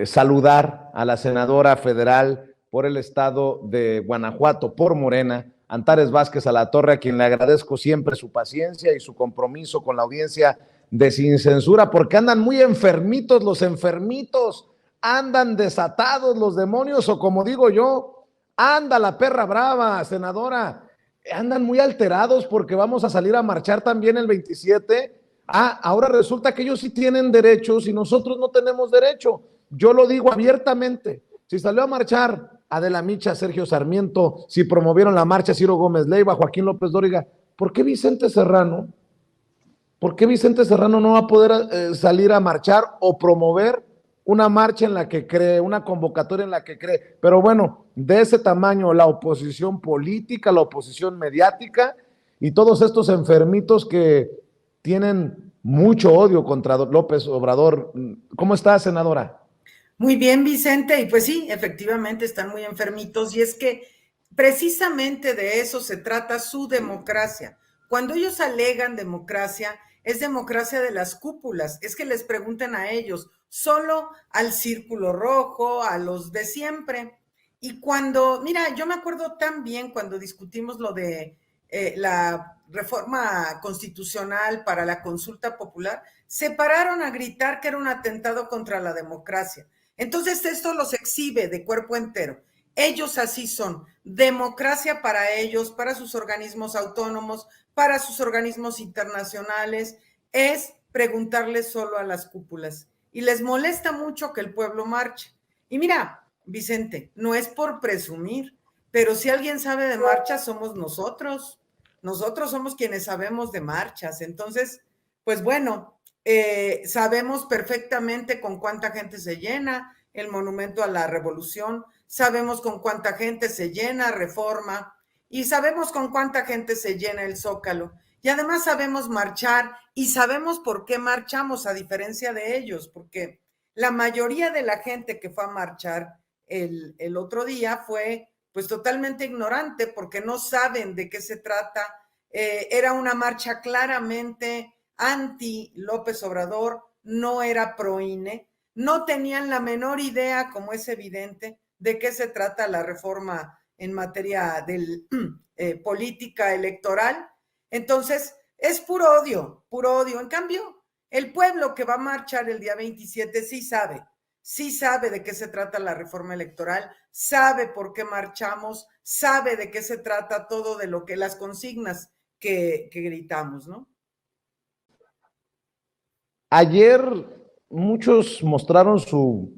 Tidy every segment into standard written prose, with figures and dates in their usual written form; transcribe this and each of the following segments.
saludar a la senadora federal por el estado de Guanajuato, por Morena, Antares Vázquez Alatorre, a quien le agradezco siempre su paciencia y su compromiso con la audiencia de Sin Censura, porque andan muy enfermitos los enfermitos, andan desatados los demonios, o como digo yo, anda la perra brava, senadora, andan muy alterados porque vamos a salir a marchar también el 27. Ahora resulta que ellos sí tienen derechos y nosotros no tenemos derecho. Yo lo digo abiertamente. Si salió a marchar Adela Micha, Sergio Sarmiento, si promovieron la marcha Ciro Gómez Leiva, Joaquín López Dóriga, ¿por qué Vicente Serrano? ¿Por qué Vicente Serrano no va a poder salir a marchar o promover una marcha en la que cree, una convocatoria en la que cree? Pero bueno, de ese tamaño la oposición política, la oposición mediática y todos estos enfermitos que tienen mucho odio contra López Obrador. ¿Cómo está, senadora? Muy bien, Vicente, y pues sí, efectivamente están muy enfermitos, y es que precisamente de eso se trata su democracia. Cuando ellos alegan democracia, es democracia de las cúpulas, es que les pregunten a ellos, solo al Círculo Rojo, a los de siempre. Y cuando, mira, yo me acuerdo tan bien cuando discutimos lo de la reforma constitucional para la consulta popular, se pararon a gritar que era un atentado contra la democracia. Entonces esto los exhibe de cuerpo entero. Ellos así son. Democracia para ellos, para sus organismos autónomos, para sus organismos internacionales, es preguntarles solo a las cúpulas. Y les molesta mucho que el pueblo marche. Y mira, Vicente, no es por presumir, pero si alguien sabe de marchas somos nosotros. Nosotros somos quienes sabemos de marchas. Entonces, pues bueno, sabemos perfectamente con cuánta gente se llena el Monumento a la Revolución, sabemos con cuánta gente se llena Reforma y sabemos con cuánta gente se llena el Zócalo. Y además sabemos marchar y sabemos por qué marchamos, a diferencia de ellos, porque la mayoría de la gente que fue a marchar el otro día fue pues totalmente ignorante porque no saben de qué se trata. Era una marcha claramente anti López Obrador, no era pro INE, no tenían la menor idea, como es evidente, de qué se trata la reforma en materia de política electoral. Entonces, es puro odio, puro odio. En cambio, el pueblo que va a marchar el día 27 sí sabe de qué se trata la reforma electoral, sabe por qué marchamos, sabe de qué se trata todo de lo que las consignas que gritamos, ¿no? Ayer muchos mostraron su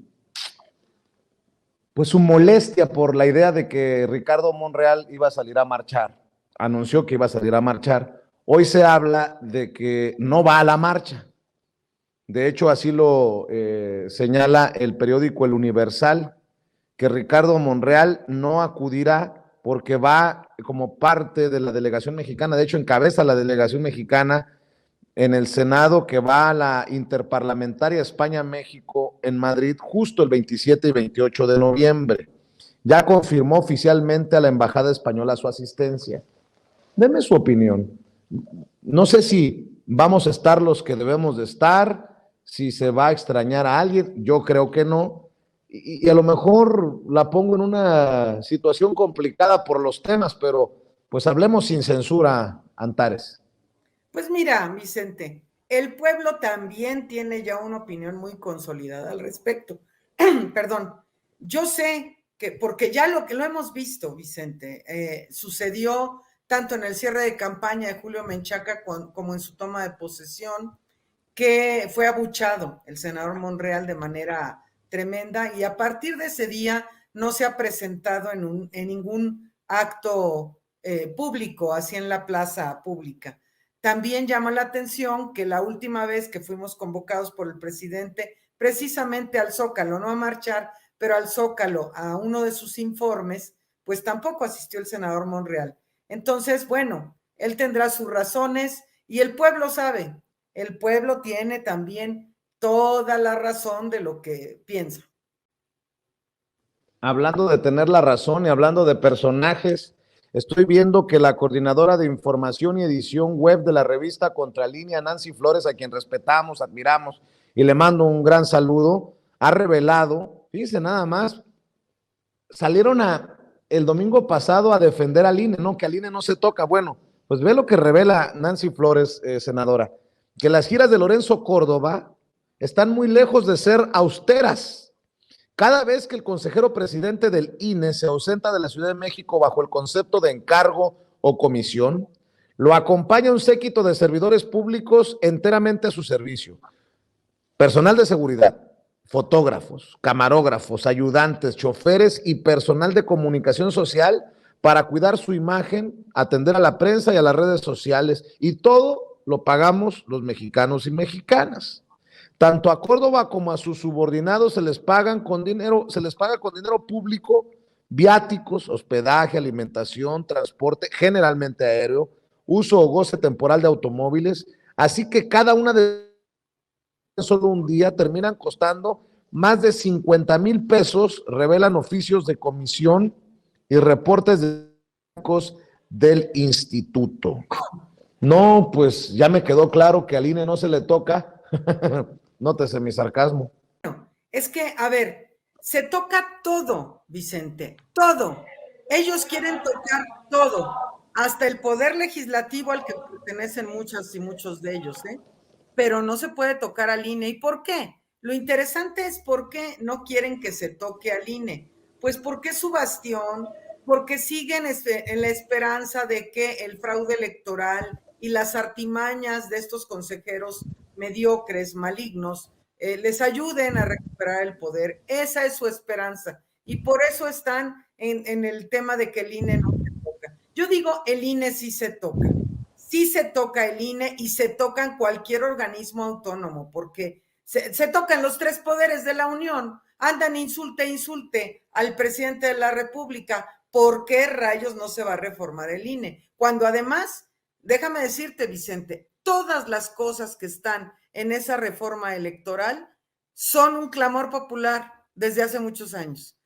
molestia por la idea de que Ricardo Monreal iba a salir a marchar. Anunció que iba a salir a marchar. Hoy se habla de que no va a la marcha. De hecho, así lo señala el periódico El Universal, que Ricardo Monreal no acudirá porque va como parte de la delegación mexicana. De hecho, encabeza la delegación mexicana en el Senado, que va a la Interparlamentaria España-México en Madrid justo el 27 y 28 de noviembre. Ya confirmó oficialmente a la Embajada Española su asistencia. Deme su opinión. No sé si vamos a estar los que debemos de estar, si se va a extrañar a alguien, yo creo que no. Y a lo mejor la pongo en una situación complicada por los temas, pero pues hablemos sin censura, Antares. Pues mira, Vicente, el pueblo también tiene ya una opinión muy consolidada al respecto. Perdón, yo sé que, porque ya lo hemos visto, Vicente, sucedió tanto en el cierre de campaña de Julio Menchaca como en su toma de posesión, que fue abuchado el senador Monreal de manera tremenda, y a partir de ese día no se ha presentado en ningún acto público, así en la plaza pública. También llama la atención que la última vez que fuimos convocados por el presidente precisamente al Zócalo, no a marchar, pero al Zócalo, a uno de sus informes, pues tampoco asistió el senador Monreal. Entonces, bueno, él tendrá sus razones y el pueblo sabe, el pueblo tiene también toda la razón de lo que piensa. Hablando de tener la razón y hablando de personajes, estoy viendo que la coordinadora de información y edición web de la revista Contralínea, Nancy Flores, a quien respetamos, admiramos y le mando un gran saludo, ha revelado fíjense nada más, salieron el domingo pasado a defender al INE, ¿no? Que al INE no se toca. Bueno, pues ve lo que revela Nancy Flores, senadora, que las giras de Lorenzo Córdoba están muy lejos de ser austeras. Cada vez que el consejero presidente del INE se ausenta de la Ciudad de México bajo el concepto de encargo o comisión, lo acompaña un séquito de servidores públicos enteramente a su servicio. Personal de seguridad, fotógrafos, camarógrafos, ayudantes, choferes y personal de comunicación social para cuidar su imagen, atender a la prensa y a las redes sociales, y todo lo pagamos los mexicanos y mexicanas. Tanto a Córdoba como a sus subordinados se les paga con dinero público, viáticos, hospedaje, alimentación, transporte, generalmente aéreo, uso o goce temporal de automóviles, así que cada una de solo un día terminan costando más de 50,000 pesos, revelan oficios de comisión y reportes del instituto. No, pues ya me quedó claro que al INE no se le toca. Nótese mi sarcasmo. Es que, a ver, se toca todo, Vicente, todo. Ellos quieren tocar todo, hasta el poder legislativo al que pertenecen muchas y muchos de ellos, ¿eh? Pero no se puede tocar al INE. ¿Y por qué? Lo interesante es por qué no quieren que se toque al INE. Pues porque es su bastión, porque siguen en la esperanza de que el fraude electoral y las artimañas de estos consejeros mediocres, malignos, les ayuden a recuperar el poder. Esa es su esperanza. Y por eso están en el tema de que el INE no se toca. Yo digo, el INE sí se toca. Sí se toca el INE y se tocan cualquier organismo autónomo, porque se tocan los tres poderes de la Unión. Andan insulte al presidente de la República. ¿Por qué rayos no se va a reformar el INE? Cuando además, déjame decirte, Vicente, todas las cosas que están en esa reforma electoral son un clamor popular desde hace muchos años.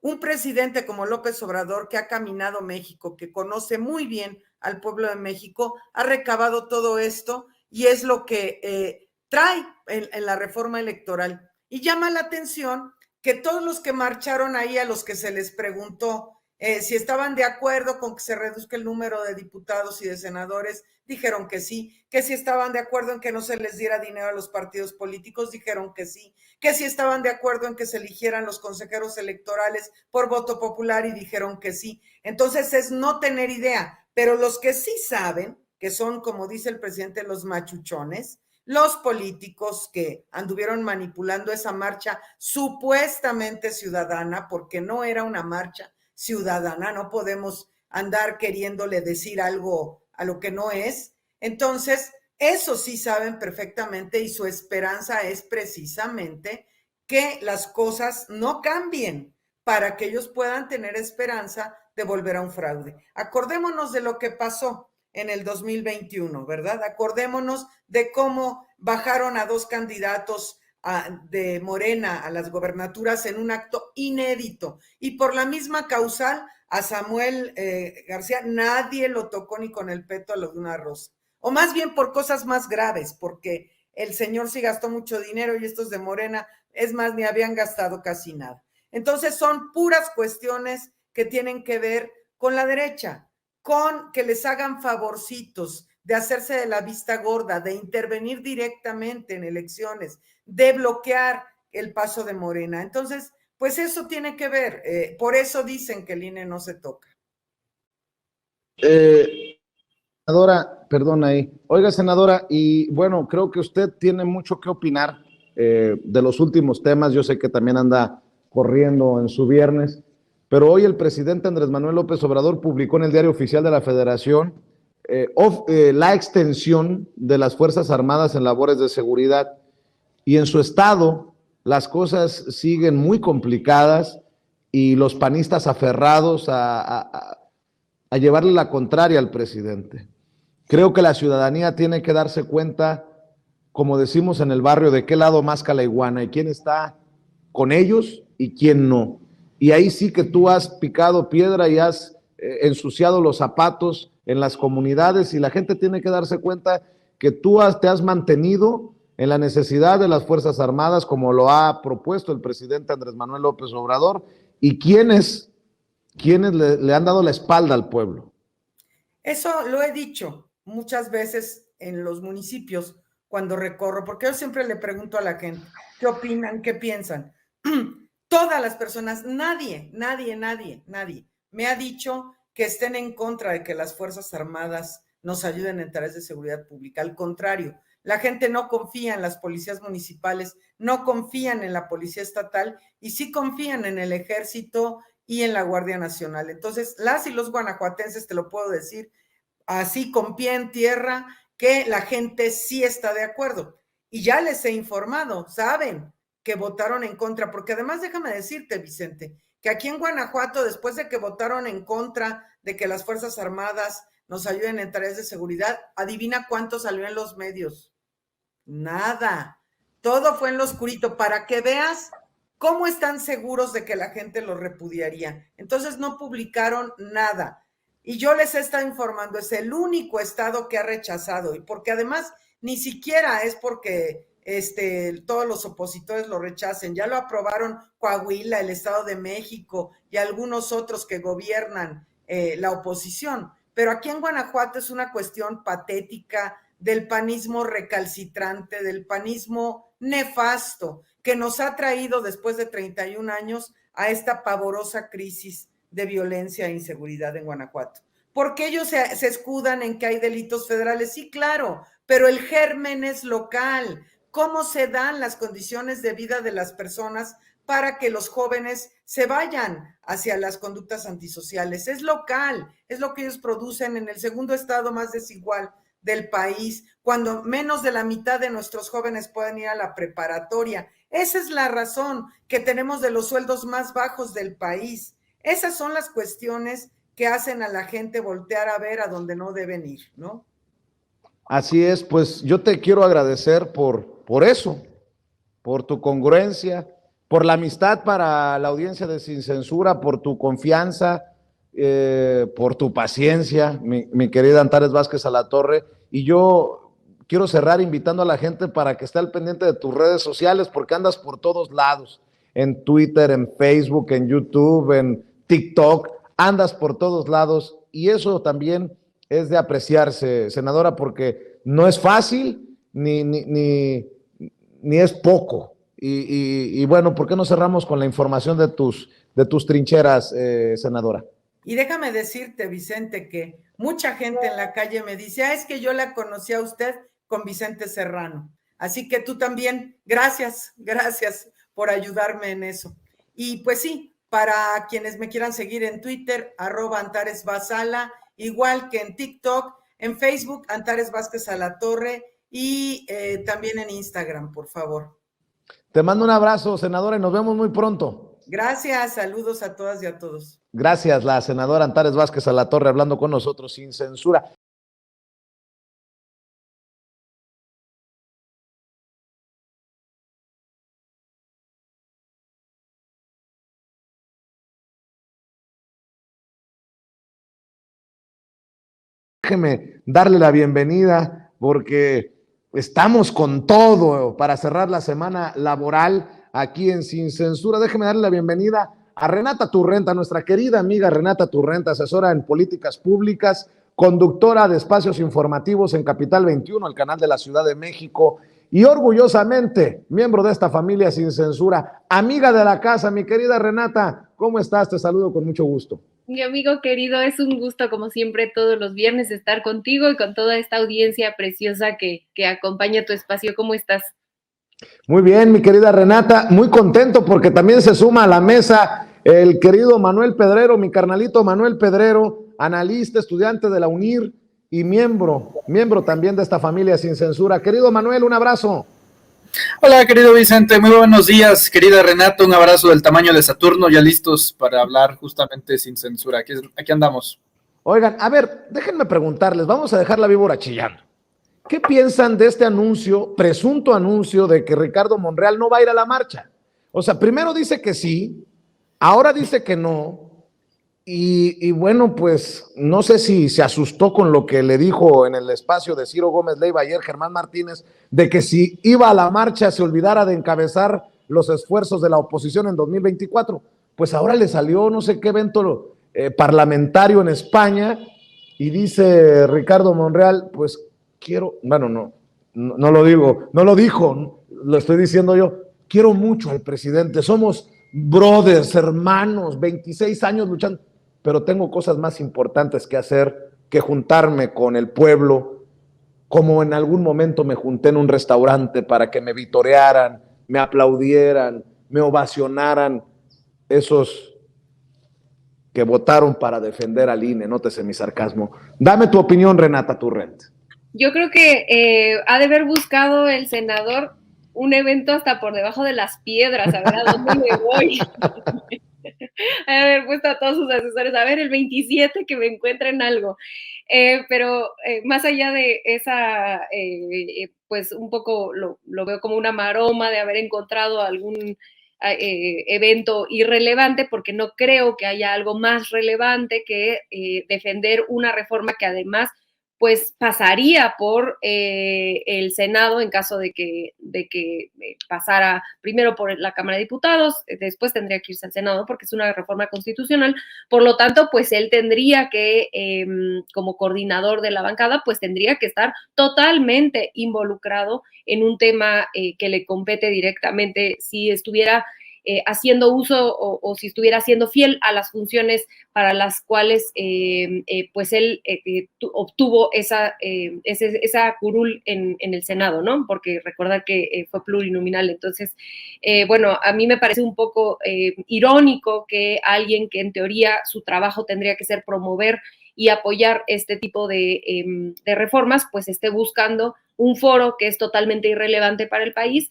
Un presidente como López Obrador, que ha caminado México, que conoce muy bien al pueblo de México, ha recabado todo esto y es lo que trae en la reforma electoral. Y llama la atención que todos los que marcharon ahí, a los que se les preguntó si estaban de acuerdo con que se reduzca el número de diputados y de senadores, dijeron que sí, que si estaban de acuerdo en que no se les diera dinero a los partidos políticos, dijeron que sí, que si estaban de acuerdo en que se eligieran los consejeros electorales por voto popular y dijeron que sí. Entonces es no tener idea, pero los que sí saben, que son, como dice el presidente, los machuchones, los políticos que anduvieron manipulando esa marcha supuestamente ciudadana, porque no era una marcha ciudadana, no podemos andar queriéndole decir algo a lo que no es. Entonces, eso sí saben perfectamente y su esperanza es precisamente que las cosas no cambien para que ellos puedan tener esperanza de volver a un fraude. Acordémonos de lo que pasó en el 2021, ¿verdad? Acordémonos de cómo bajaron a dos candidatos de Morena a las gobernaturas en un acto inédito y por la misma causal a Samuel García nadie lo tocó ni con el pétalo de una rosa, o más bien por cosas más graves, porque el señor sí gastó mucho dinero y estos de Morena, es más, ni habían gastado casi nada. Entonces son puras cuestiones que tienen que ver con la derecha, con que les hagan favorcitos, de hacerse de la vista gorda, de intervenir directamente en elecciones, de bloquear el paso de Morena. Entonces, pues eso tiene que ver, por eso dicen que el INE no se toca. Senadora, perdón ahí. Oiga, senadora, y bueno, creo que usted tiene mucho que opinar de los últimos temas. Yo sé que también anda corriendo en su viernes, pero hoy el presidente Andrés Manuel López Obrador publicó en el Diario Oficial de la Federación la extensión de las Fuerzas Armadas en labores de seguridad, y en su estado las cosas siguen muy complicadas y los panistas aferrados a llevarle la contraria al presidente. Creo que la ciudadanía tiene que darse cuenta, como decimos en el barrio, de qué lado masca la iguana y quién está con ellos y quién no. Y ahí sí que tú has picado piedra y has ensuciado los zapatos en las comunidades, y la gente tiene que darse cuenta que tú te has mantenido en la necesidad de las Fuerzas Armadas, como lo ha propuesto el presidente Andrés Manuel López Obrador, y quienes le han dado la espalda al pueblo. Eso lo he dicho muchas veces en los municipios cuando recorro, porque yo siempre le pregunto a la gente, ¿qué opinan? ¿Qué piensan? Todas las personas, nadie me ha dicho que estén en contra de que las Fuerzas Armadas nos ayuden en tareas de seguridad pública. Al contrario, la gente no confía en las policías municipales, no confían en la policía estatal y sí confían en el ejército y en la Guardia Nacional. Entonces, las y los guanajuatenses, te lo puedo decir así con pie en tierra, que la gente sí está de acuerdo. Y ya les he informado, saben que votaron en contra, porque además déjame decirte, Vicente, que aquí en Guanajuato, después de que votaron en contra de que las Fuerzas Armadas nos ayuden en tareas de seguridad, adivina cuánto salió en los medios. Nada. Todo fue en lo oscurito, para que veas cómo están seguros de que la gente lo repudiaría. Entonces no publicaron nada. Y yo les he estado informando, es el único estado que ha rechazado, y porque además ni siquiera es porque todos los opositores lo rechacen, ya lo aprobaron Coahuila, el Estado de México y algunos otros que gobiernan la oposición, pero aquí en Guanajuato es una cuestión patética del panismo recalcitrante, del panismo nefasto, que nos ha traído después de 31 años a esta pavorosa crisis de violencia e inseguridad en Guanajuato. Porque ellos se escudan en que hay delitos federales, sí, claro, pero el germen es local. ¿Cómo se dan las condiciones de vida de las personas para que los jóvenes se vayan hacia las conductas antisociales? Es local, es lo que ellos producen en el segundo estado más desigual del país, cuando menos de la mitad de nuestros jóvenes pueden ir a la preparatoria. Esa es la razón que tenemos de los sueldos más bajos del país. Esas son las cuestiones que hacen a la gente voltear a ver a donde no deben ir, ¿no? Así es, pues yo te quiero agradecer por eso, por tu congruencia, por la amistad para la audiencia de Sin Censura, por tu confianza, por tu paciencia, mi querida Antares Vázquez Alatorre. Y yo quiero cerrar invitando a la gente para que esté al pendiente de tus redes sociales, porque andas por todos lados, en Twitter, en Facebook, en YouTube, en TikTok, andas por todos lados, y eso también es de apreciarse, senadora, porque no es fácil ni es poco. Y bueno, ¿por qué no cerramos con la información de tus trincheras, senadora? Y déjame decirte, Vicente, que mucha gente en la calle me dice, es que yo la conocí a usted con Vicente Serrano. Así que tú también, gracias por ayudarme en eso. Y pues sí, para quienes me quieran seguir en Twitter, @AntaresVazala, igual que en TikTok, en Facebook, Antares Vázquez Alatorre, y también en Instagram, por favor. Te mando un abrazo, senadora, y nos vemos muy pronto. Gracias, saludos a todas y a todos. Gracias, la senadora Antares Vázquez Alatorre, hablando con nosotros sin censura. Déjeme darle la bienvenida porque estamos con todo para cerrar la semana laboral aquí en Sin Censura. Déjeme darle la bienvenida a Renata Turrenta, nuestra querida amiga Renata Turrenta, asesora en políticas públicas, conductora de espacios informativos en Capital 21, el canal de la Ciudad de México, y orgullosamente miembro de esta familia Sin Censura, amiga de la casa. Mi querida Renata, ¿cómo estás? Te saludo con mucho gusto. Mi amigo querido, es un gusto como siempre todos los viernes estar contigo y con toda esta audiencia preciosa que acompaña tu espacio. ¿Cómo estás? Muy bien, mi querida Renata, muy contento porque también se suma a la mesa el querido Manuel Pedrero, mi carnalito Manuel Pedrero, analista, estudiante de la UNIR y miembro también de esta familia Sin Censura. Querido Manuel, un abrazo. Hola, querido Vicente, muy buenos días. Querida Renata, un abrazo del tamaño de Saturno, ya listos para hablar justamente sin censura. Aquí andamos. Oigan, a ver, déjenme preguntarles, vamos a dejar la víbora chillando. ¿Qué piensan de este anuncio, presunto anuncio, de que Ricardo Monreal no va a ir a la marcha? O sea, primero dice que sí, ahora dice que no. Y bueno, pues no sé si se asustó con lo que le dijo en el espacio de Ciro Gómez Leiva ayer Germán Martínez, de que si iba a la marcha se olvidara de encabezar los esfuerzos de la oposición en 2024. Pues ahora le salió no sé qué evento parlamentario en España y dice Ricardo Monreal, pues quiero, bueno, no lo digo, no lo dijo, lo estoy diciendo yo, quiero mucho al presidente, somos brothers, hermanos, 26 años luchando, pero tengo cosas más importantes que hacer que juntarme con el pueblo, como en algún momento me junté en un restaurante para que me vitorearan, me aplaudieran, me ovacionaran esos que votaron para defender al INE, nótese mi sarcasmo. Dame tu opinión, Renata Turrent. Yo creo que ha de haber buscado el senador un evento hasta por debajo de las piedras, a ver a dónde me voy. A de haber puesto a todos sus asesores, a ver el 27 que me encuentren algo. Pero más allá de esa, pues un poco lo veo como una maroma de haber encontrado algún evento irrelevante, porque no creo que haya algo más relevante que defender una reforma que además pues pasaría por el Senado en caso de que pasara primero por la Cámara de Diputados, después tendría que irse al Senado porque es una reforma constitucional. Por lo tanto, pues él tendría que, como coordinador de la bancada, pues tendría que estar totalmente involucrado en un tema que le compete directamente si estuviera haciendo uso o si estuviera siendo fiel a las funciones para las cuales pues él obtuvo esa curul en el Senado, ¿no? Porque recordar que fue plurinominal. Entonces, bueno, a mí me parece un poco irónico que alguien que en teoría su trabajo tendría que ser promover y apoyar este tipo de reformas, pues esté buscando un foro que es totalmente irrelevante para el país,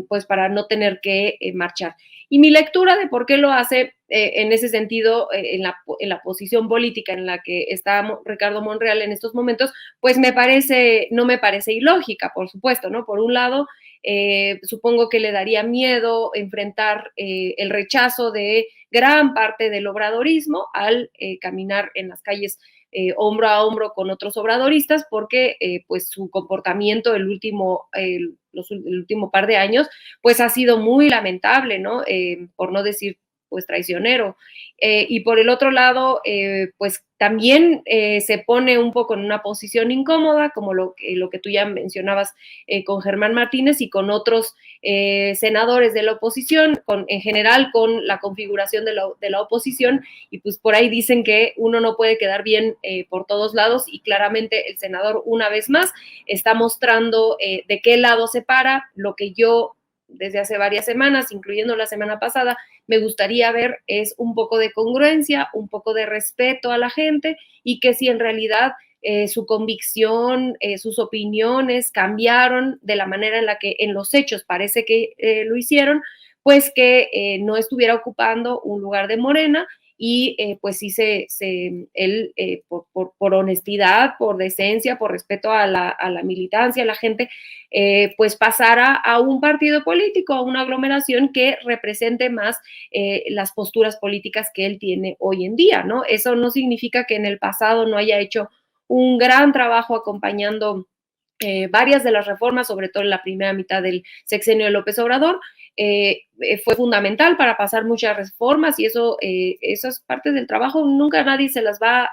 pues para no tener que marchar. Y mi lectura de por qué lo hace en ese sentido, en la posición política en la que está Ricardo Monreal en estos momentos, pues no me parece ilógica, por supuesto, ¿no? Por un lado, supongo que le daría miedo enfrentar el rechazo de gran parte del obradorismo al caminar en las calles hombro a hombro con otros obradoristas, porque pues su comportamiento el último par de años pues ha sido muy lamentable, ¿no? Por no decir pues traicionero. Y por el otro lado, pues también se pone un poco en una posición incómoda, como lo que tú ya mencionabas con Germán Martínez y con otros senadores de la oposición, en general con la configuración de la oposición, y pues por ahí dicen que uno no puede quedar bien por todos lados, y claramente el senador una vez más está mostrando de qué lado se para. Lo que yo desde hace varias semanas, incluyendo la semana pasada, me gustaría ver es un poco de congruencia, un poco de respeto a la gente, y que si en realidad su convicción, sus opiniones cambiaron de la manera en la que en los hechos parece que lo hicieron, pues que no estuviera ocupando un lugar de Morena, y pues sí él por honestidad, por decencia, por respeto a la militancia, a la gente, pues pasara a un partido político, a una aglomeración que represente más las posturas políticas que él tiene hoy en día, ¿no? Eso no significa que en el pasado no haya hecho un gran trabajo acompañando varias de las reformas, sobre todo en la primera mitad del sexenio de López Obrador. Fue fundamental para pasar muchas reformas, y esas partes del trabajo nunca nadie se las va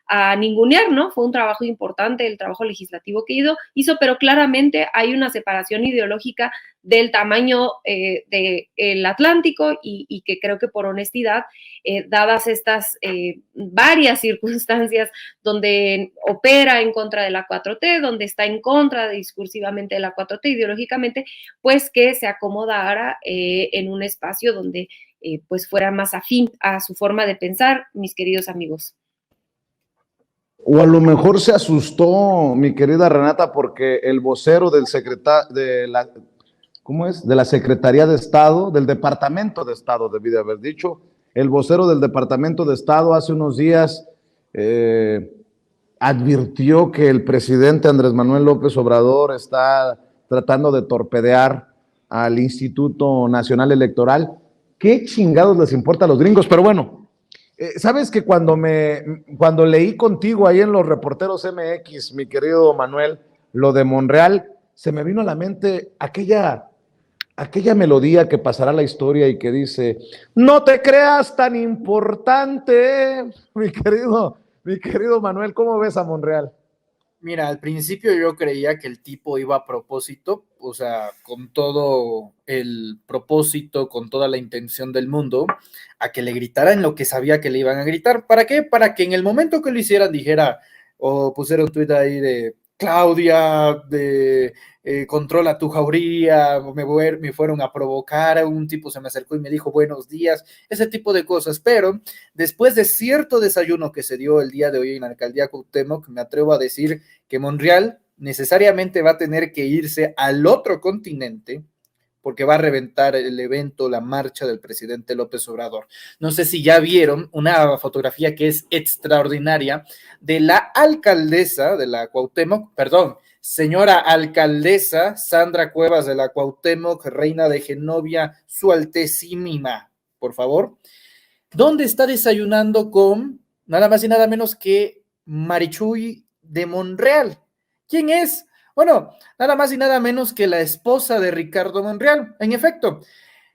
a ningunear, ¿no? Fue un trabajo importante, el trabajo legislativo que hizo, pero claramente hay una separación ideológica del tamaño del Atlántico, y que creo que por honestidad, dadas estas varias circunstancias donde opera en contra de la 4T, donde está en contra discursivamente de la 4T ideológicamente, pues que se acomodara en un espacio donde pues fuera más afín a su forma de pensar, mis queridos amigos. O a lo mejor se asustó, mi querida Renata, porque el vocero del de la Secretaría de Estado, del Departamento de Estado, debí de haber dicho, el vocero del Departamento de Estado hace unos días advirtió que el presidente Andrés Manuel López Obrador está tratando de torpedear al Instituto Nacional Electoral. ¿Qué chingados les importa a los gringos? Pero bueno, Sabes que cuando leí contigo ahí en los Reporteros MX, mi querido Manuel, lo de Monreal, se me vino a la mente aquella melodía que pasará a la historia y que dice, no te creas tan importante, mi querido Manuel, ¿cómo ves a Monreal? Mira, al principio yo creía que el tipo iba a propósito, o sea, con todo el propósito, con toda la intención del mundo, a que le gritaran lo que sabía que le iban a gritar. ¿Para qué? Para que en el momento que lo hicieran dijera, o pusiera un tuit ahí de Claudia, de controla tu jauría, me fueron a provocar, un tipo se me acercó y me dijo buenos días, ese tipo de cosas, pero después de cierto desayuno que se dio el día de hoy en la alcaldía Cuauhtémoc, me atrevo a decir que Monreal necesariamente va a tener que irse al otro continente porque va a reventar el evento, la marcha del presidente López Obrador. No sé si ya vieron una fotografía que es extraordinaria de la alcaldesa de la Cuauhtémoc, perdón, señora alcaldesa Sandra Cuevas de la Cuauhtémoc, reina de Genovia, su altezísima, por favor, donde está desayunando con nada más y nada menos que Marichuy de Monreal. ¿Quién es? Bueno, nada más y nada menos que la esposa de Ricardo Monreal. En efecto,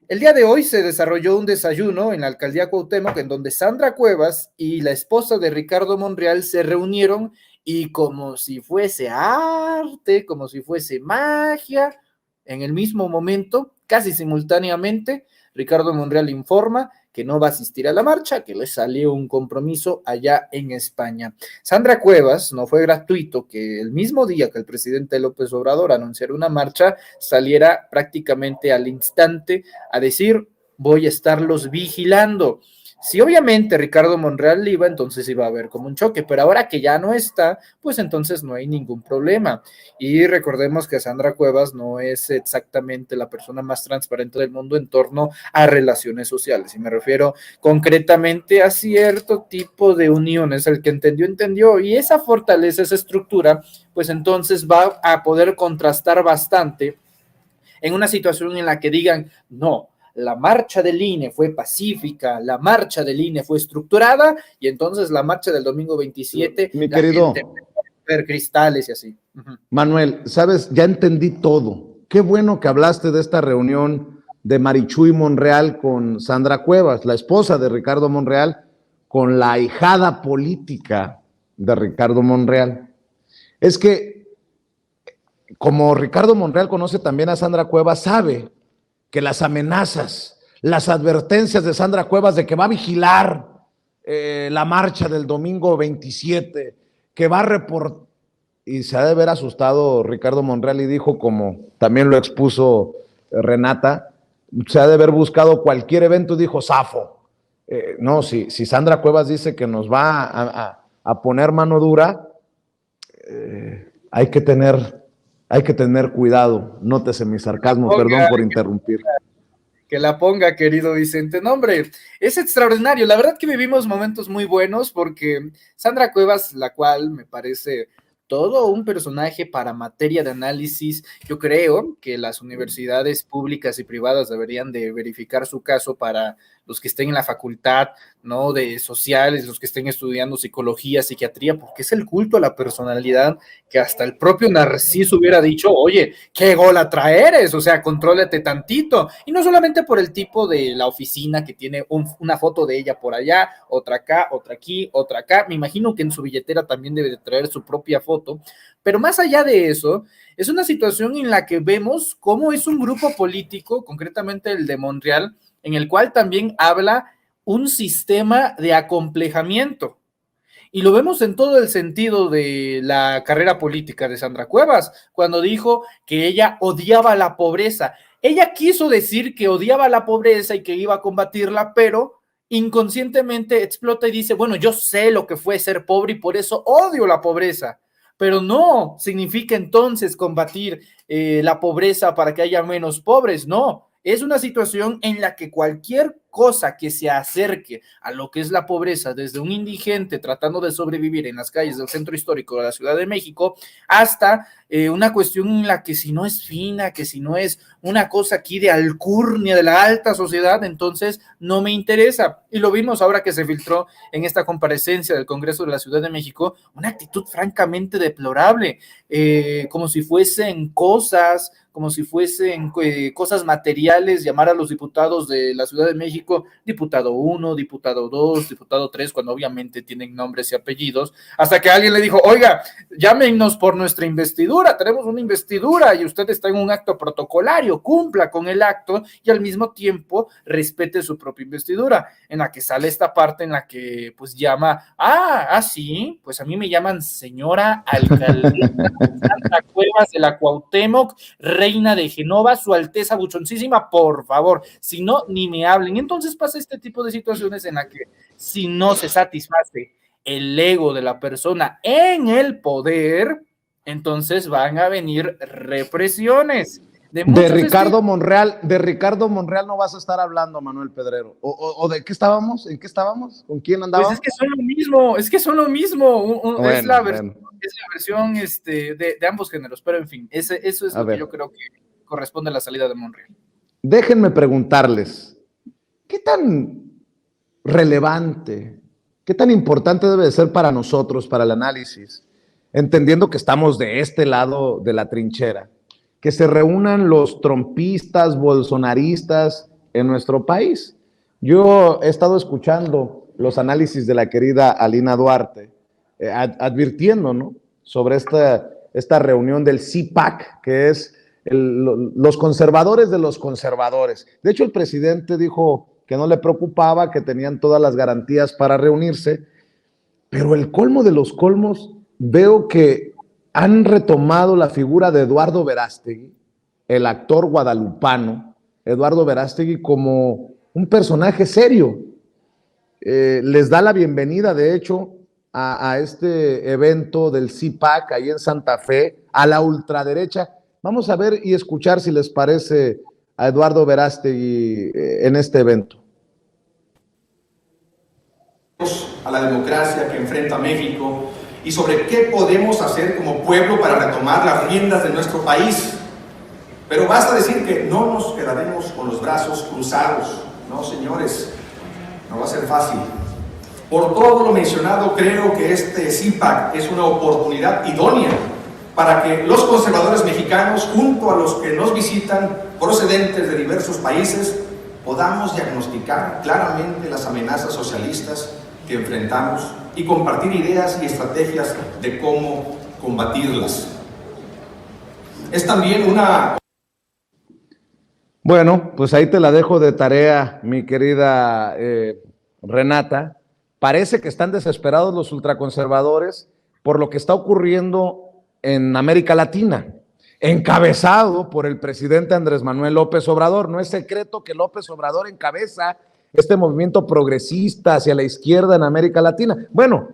el día de hoy se desarrolló un desayuno en la alcaldía Cuauhtémoc en donde Sandra Cuevas y la esposa de Ricardo Monreal se reunieron y como si fuese arte, como si fuese magia, en el mismo momento, casi simultáneamente, Ricardo Monreal informa que no va a asistir a la marcha, que le salió un compromiso allá en España. Sandra Cuevas, no fue gratuito que el mismo día que el presidente López Obrador anunciara una marcha, saliera prácticamente al instante a decir, voy a estarlos vigilando. Si obviamente Ricardo Monreal iba, entonces iba a haber como un choque, pero ahora que ya no está, pues entonces no hay ningún problema. Y recordemos que Sandra Cuevas no es exactamente la persona más transparente del mundo en torno a relaciones sociales, y me refiero concretamente a cierto tipo de uniones. El que entendió, entendió, y esa fortaleza, esa estructura, pues entonces va a poder contrastar bastante en una situación en la que digan, no, la marcha del INE fue pacífica, la marcha del INE fue estructurada, y entonces la marcha del domingo 27, Mi querido ver cristales y así. Manuel, sabes, ya entendí todo. Qué bueno que hablaste de esta reunión de Marichuy Monreal con Sandra Cuevas, la esposa de Ricardo Monreal, con la ahijada política de Ricardo Monreal. Es que, como Ricardo Monreal conoce también a Sandra Cuevas, sabe que las amenazas, las advertencias de Sandra Cuevas de que va a vigilar la marcha del domingo 27, que va a reportar, y se ha de haber asustado Ricardo Monreal y dijo, como también lo expuso Renata, se ha de haber buscado cualquier evento y dijo, zafo. No, si Sandra Cuevas dice que nos va a poner mano dura, hay que tener cuidado. Nótese mi sarcasmo, perdón por interrumpir. Que la ponga, querido Vicente. No, hombre, es extraordinario. La verdad que vivimos momentos muy buenos porque Sandra Cuevas, la cual me parece todo un personaje para materia de análisis. Yo creo que las universidades públicas y privadas deberían de verificar su caso para los que estén en la facultad, ¿no? De sociales, los que estén estudiando psicología, psiquiatría, porque es el culto a la personalidad que hasta el propio Narciso hubiera dicho, oye, qué golatra eres, o sea, contrólate tantito. Y no solamente por el tipo de la oficina que tiene una foto de ella por allá, otra acá, otra aquí, otra acá. Me imagino que en su billetera también debe de traer su propia foto. Pero más allá de eso, es una situación en la que vemos cómo es un grupo político, concretamente el de Monreal, en el cual también habla un sistema de acomplejamiento. Y lo vemos en todo el sentido de la carrera política de Sandra Cuevas, cuando dijo que ella odiaba la pobreza. Ella quiso decir que odiaba la pobreza y que iba a combatirla, pero inconscientemente explota y dice, bueno, yo sé lo que fue ser pobre y por eso odio la pobreza. Pero no significa entonces combatir la pobreza para que haya menos pobres, no. Es una situación en la que cualquier cosa que se acerque a lo que es la pobreza, desde un indigente tratando de sobrevivir en las calles del centro histórico de la Ciudad de México, hasta una cuestión en la que si no es fina, que si no es una cosa aquí de alcurnia de la alta sociedad, entonces no me interesa. Y lo vimos ahora que se filtró en esta comparecencia del Congreso de la Ciudad de México, una actitud francamente deplorable, como si fuesen cosas, como si fuesen cosas materiales, llamar a los diputados de la Ciudad de México diputado 1, diputado 2, diputado 3, cuando obviamente tienen nombres y apellidos, hasta que alguien le dijo, oiga, llámenos por nuestra investidura, tenemos una investidura y usted está en un acto protocolario, cumpla con el acto y al mismo tiempo respete su propia investidura, en la que sale esta parte en la que pues llama, sí, pues a mí me llaman señora alcaldesa Santa Cuevas de la Cuauhtémoc, reina de Genova, su alteza buchoncísima, por favor, si no, ni me hablen. Entonces pasa este tipo de situaciones en la que si no se satisface el ego de la persona en el poder, entonces van a venir represiones. De Ricardo Monreal no vas a estar hablando, Manuel Pedrero. ¿O de qué estábamos? ¿En qué estábamos? ¿Con quién andábamos? Pues es que son lo mismo. Bueno, es la versión de ambos géneros, pero en fin, eso es lo que yo creo que corresponde a la salida de Monreal. Déjenme preguntarles, ¿qué tan relevante, qué tan importante debe de ser para nosotros, para el análisis, entendiendo que estamos de este lado de la trinchera, que se reúnan los trompistas, bolsonaristas en nuestro país? Yo he estado escuchando los análisis de la querida Alina Duarte, advirtiendo, ¿no?, sobre esta reunión del CIPAC, que es los conservadores de los conservadores. De hecho, el presidente dijo que no le preocupaba, que tenían todas las garantías para reunirse, pero el colmo de los colmos, veo que han retomado la figura de Eduardo Verástegui, el actor guadalupano, Eduardo Verástegui, como un personaje serio. Les da la bienvenida, de hecho, a este evento del CIPAC, ahí en Santa Fe, a la ultraderecha. Vamos a ver y escuchar si les parece a Eduardo Verástegui en este evento. A la democracia que enfrenta México y sobre qué podemos hacer como pueblo para retomar las riendas de nuestro país. Pero basta decir que no nos quedaremos con los brazos cruzados. No, señores, no va a ser fácil. Por todo lo mencionado, creo que este CIPAC es una oportunidad idónea para que los conservadores mexicanos, junto a los que nos visitan procedentes de diversos países, podamos diagnosticar claramente las amenazas socialistas que enfrentamos y compartir ideas y estrategias de cómo combatirlas. Es también una... Bueno, pues ahí te la dejo de tarea, mi querida Renata. Parece que están desesperados los ultraconservadores por lo que está ocurriendo en América Latina, encabezado por el presidente Andrés Manuel López Obrador. No es secreto que López Obrador encabeza este movimiento progresista hacia la izquierda en América Latina. Bueno,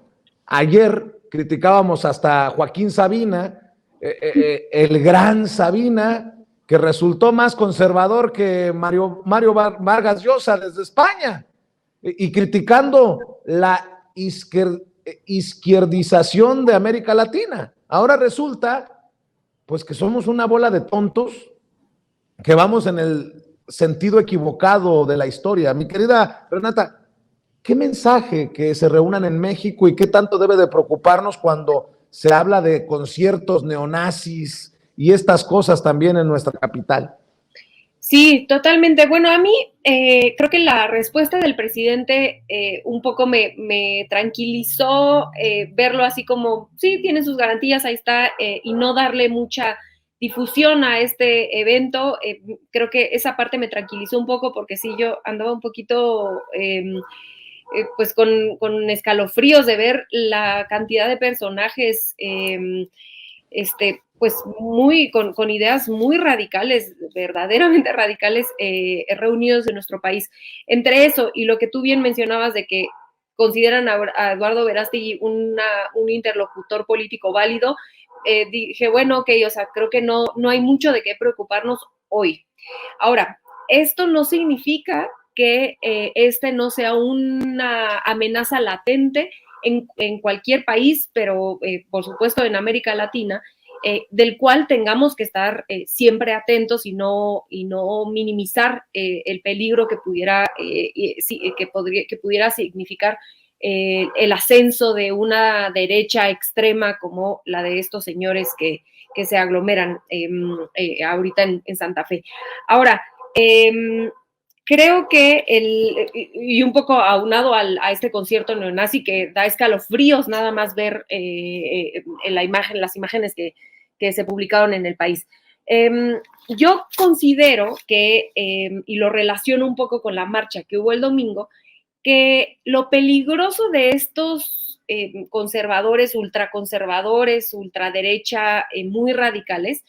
ayer criticábamos hasta Joaquín Sabina, el gran Sabina, que resultó más conservador que Mario Vargas Llosa desde España, y criticando la izquierdización de América Latina. Ahora resulta, pues, que somos una bola de tontos que vamos en el sentido equivocado de la historia. Mi querida Renata, ¿qué mensaje que se reúnan en México y qué tanto debe de preocuparnos cuando se habla de conciertos neonazis y estas cosas también en nuestra capital? Sí, totalmente. Bueno, a mí creo que la respuesta del presidente un poco me tranquilizó, verlo así como, sí, tiene sus garantías, ahí está, y no darle mucha difusión a este evento. Creo que esa parte me tranquilizó un poco porque sí, yo andaba un poquito pues con escalofríos de ver la cantidad de personajes pues muy con ideas muy radicales, verdaderamente radicales, reunidos en nuestro país. Entre eso y lo que tú bien mencionabas de que consideran a Eduardo Verástegui un interlocutor político válido, dije, bueno, ok, o sea, creo que no hay mucho de qué preocuparnos hoy. Ahora, esto no significa que este no sea una amenaza latente en cualquier país, pero por supuesto en América Latina, del cual tengamos que estar siempre atentos y no minimizar el peligro que pudiera, que pudiera significar el ascenso de una derecha extrema como la de estos señores que se aglomeran ahorita en Santa Fe. Ahora, creo que y un poco aunado a este concierto neonazi que da escalofríos nada más ver las imágenes que se publicaron en el país. Yo considero que, y lo relaciono un poco con la marcha que hubo el domingo, que lo peligroso de estos conservadores, ultraconservadores, ultraderecha, muy radicales,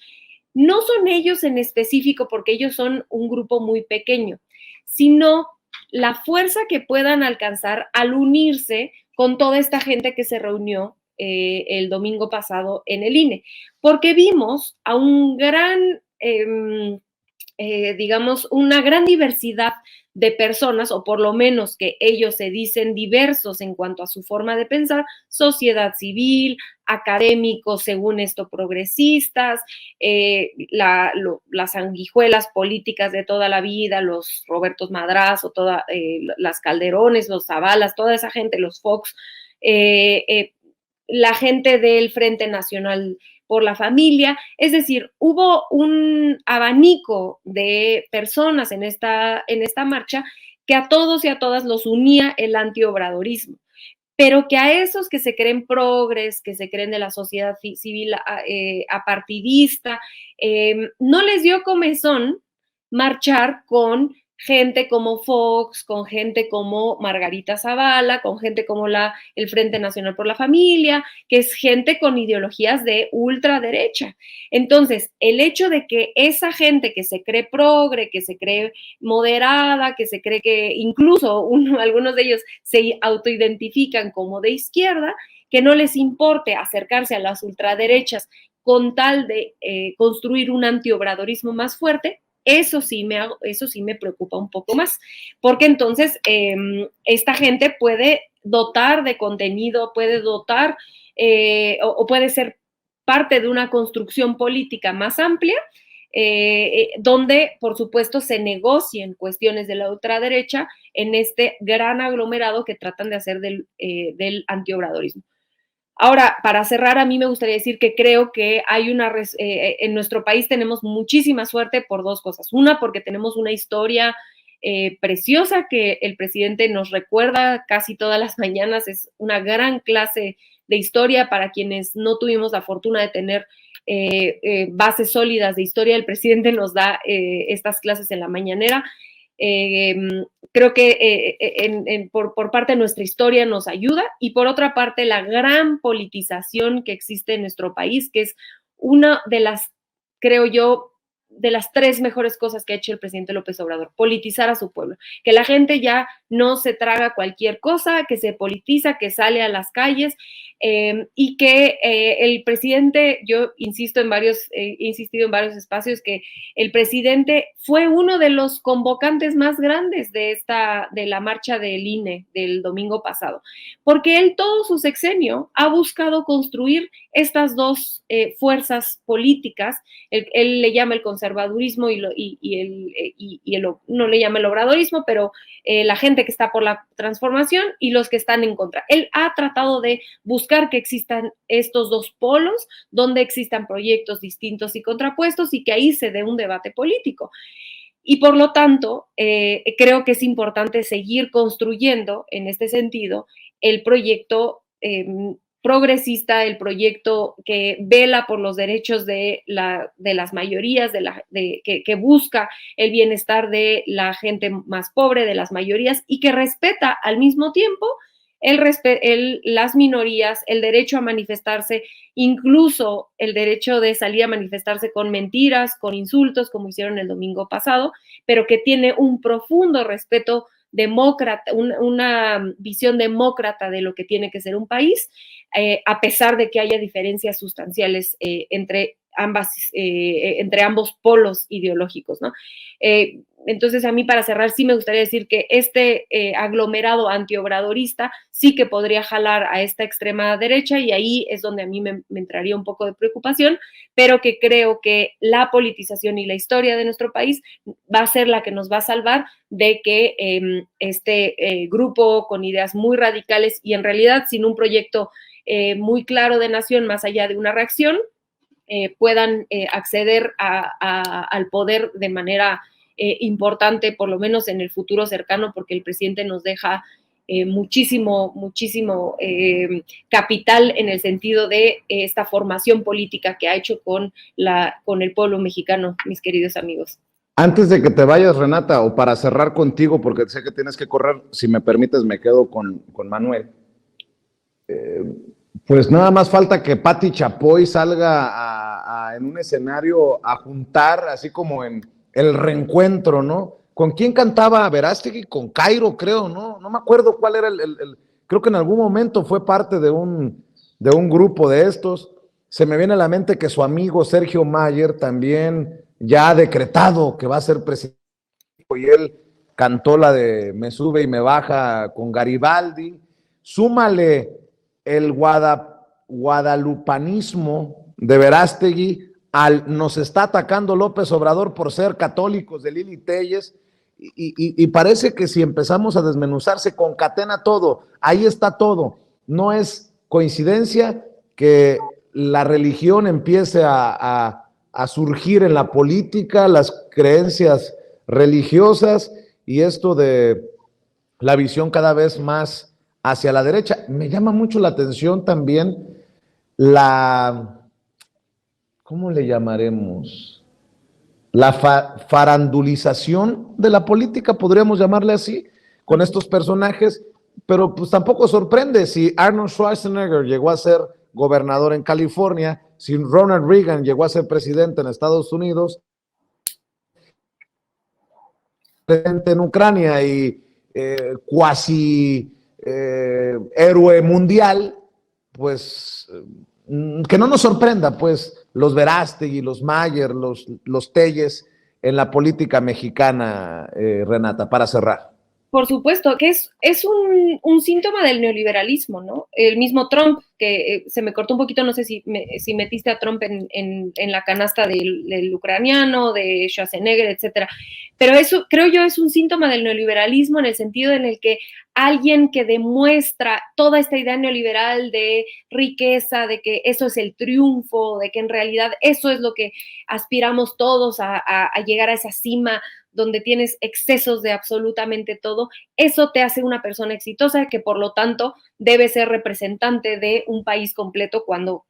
no son ellos en específico, porque ellos son un grupo muy pequeño, sino la fuerza que puedan alcanzar al unirse con toda esta gente que se reunió el domingo pasado en el INE, porque vimos a un gran, digamos, una gran diversidad de personas, o por lo menos que ellos se dicen diversos en cuanto a su forma de pensar, sociedad civil, académicos, según esto, progresistas, las sanguijuelas políticas de toda la vida, los Robertos Madrazo, las Calderones, los Zavalas, toda esa gente, los Fox, la gente del Frente Nacional por la Familia, es decir, hubo un abanico de personas en esta marcha que a todos y a todas los unía el antiobradorismo, pero que a esos que se creen progres, que se creen de la sociedad civil apartidista, no les dio comezón marchar con gente como Fox, con gente como Margarita Zavala, con gente como el Frente Nacional por la Familia, que es gente con ideologías de ultraderecha. Entonces, el hecho de que esa gente que se cree progre, que se cree moderada, que se cree que incluso algunos de ellos se autoidentifican como de izquierda, que no les importe acercarse a las ultraderechas con tal de construir un antiobradorismo más fuerte, eso sí me preocupa un poco más, porque entonces esta gente puede dotar de contenido, puede dotar o puede ser parte de una construcción política más amplia, donde, por supuesto, se negocien cuestiones de la ultraderecha en este gran aglomerado que tratan de hacer del antiobradorismo. Ahora, para cerrar, a mí me gustaría decir que creo que hay en nuestro país tenemos muchísima suerte por dos cosas. Una, porque tenemos una historia preciosa que el presidente nos recuerda casi todas las mañanas. Es una gran clase de historia para quienes no tuvimos la fortuna de tener bases sólidas de historia. El presidente nos da estas clases en la mañanera. Creo que por parte de nuestra historia nos ayuda, y por otra parte la gran politización que existe en nuestro país, que es una de las, creo yo, de las tres mejores cosas que ha hecho el presidente López Obrador: politizar a su pueblo, que la gente ya no se traga cualquier cosa, que se politiza, que sale a las calles, y que el presidente, yo insisto he insistido en varios espacios, que el presidente fue uno de los convocantes más grandes de la marcha del INE del domingo pasado, porque él todo su sexenio ha buscado construir estas dos fuerzas políticas. Él le llama el conservadurismo no le llama el obradorismo, pero la gente que está por la transformación y los que están en contra. Él ha tratado de buscar que existan estos dos polos, donde existan proyectos distintos y contrapuestos, y que ahí se dé un debate político. Y por lo tanto, creo que es importante seguir construyendo en este sentido el proyecto progresista, el proyecto que vela por los derechos de las mayorías, que busca el bienestar de la gente más pobre, de las mayorías, y que respeta al mismo tiempo las minorías, el derecho a manifestarse, incluso el derecho de salir a manifestarse con mentiras, con insultos, como hicieron el domingo pasado, pero que tiene un profundo respeto demócrata, una visión demócrata de lo que tiene que ser un país, a pesar de que haya diferencias sustanciales entre entre ambos polos ideológicos, ¿no? Entonces, a mí, para cerrar, sí me gustaría decir que este aglomerado antiobradorista sí que podría jalar a esta extrema derecha, y ahí es donde a mí me entraría un poco de preocupación, pero que creo que la politización y la historia de nuestro país va a ser la que nos va a salvar de que este grupo con ideas muy radicales y en realidad sin un proyecto muy claro de nación más allá de una reacción, puedan acceder al poder de manera importante, por lo menos en el futuro cercano, porque el presidente nos deja muchísimo capital en el sentido de esta formación política que ha hecho con el pueblo mexicano, mis queridos amigos. Antes de que te vayas, Renata, o para cerrar contigo, porque sé que tienes que correr, si me permites, me quedo con Manuel. Pues nada más falta que Pati Chapoy salga en un escenario a juntar, así como en el reencuentro, ¿no? ¿Con quién cantaba Verástegui? Con Cairo, creo, ¿no? No me acuerdo cuál era creo que en algún momento fue parte de un grupo de estos. Se me viene a la mente que su amigo Sergio Mayer también ya ha decretado que va a ser presidente, y él cantó la de Me sube y me baja con Garibaldi. Súmale el guadalupanismo de Verástegui nos está atacando López Obrador por ser católicos de Lili Téllez, y parece que si empezamos a desmenuzar se concatena todo, ahí está todo. No es coincidencia que la religión empiece a surgir en la política, las creencias religiosas y esto de la visión cada vez más hacia la derecha. Me llama mucho la atención también ¿cómo le llamaremos? La farandulización de la política, podríamos llamarle así, con estos personajes, pero pues tampoco sorprende si Arnold Schwarzenegger llegó a ser gobernador en California, si Ronald Reagan llegó a ser presidente en Estados Unidos, presidente en Ucrania y cuasi héroe mundial, pues que no nos sorprenda, pues, los Verástegui, los Mayer, los Téllez en la política mexicana, Renata, para cerrar. Por supuesto, que es un síntoma del neoliberalismo, ¿no? El mismo Trump, que se me cortó un poquito, no sé si metiste a Trump en la canasta del ucraniano, de Schwarzenegger, etcétera. Pero eso, creo yo, es un síntoma del neoliberalismo en el sentido en el que alguien que demuestra toda esta idea neoliberal de riqueza, de que eso es el triunfo, de que en realidad eso es lo que aspiramos todos a llegar a esa cima donde tienes excesos de absolutamente todo, eso te hace una persona exitosa que por lo tanto debe ser representante de un país completo cuando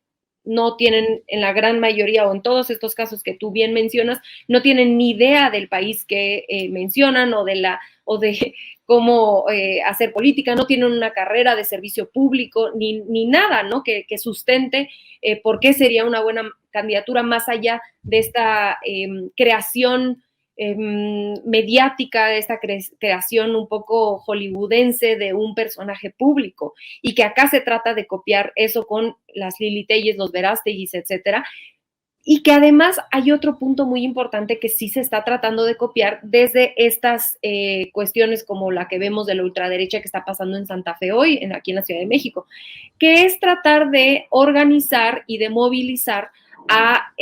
no tienen, en la gran mayoría o en todos estos casos que tú bien mencionas, no tienen ni idea del país que mencionan o de cómo hacer política, no tienen una carrera de servicio público ni nada, ¿no? Que sustente por qué sería una buena candidatura más allá de esta creación mediática, de esta creación un poco hollywoodense de un personaje público, y que acá se trata de copiar eso con las Lili Téllez, los Verástegui, etcétera, y que además hay otro punto muy importante que sí se está tratando de copiar desde estas cuestiones como la que vemos de la ultraderecha que está pasando en Santa Fe hoy, aquí en la Ciudad de México, que es tratar de organizar y de movilizar a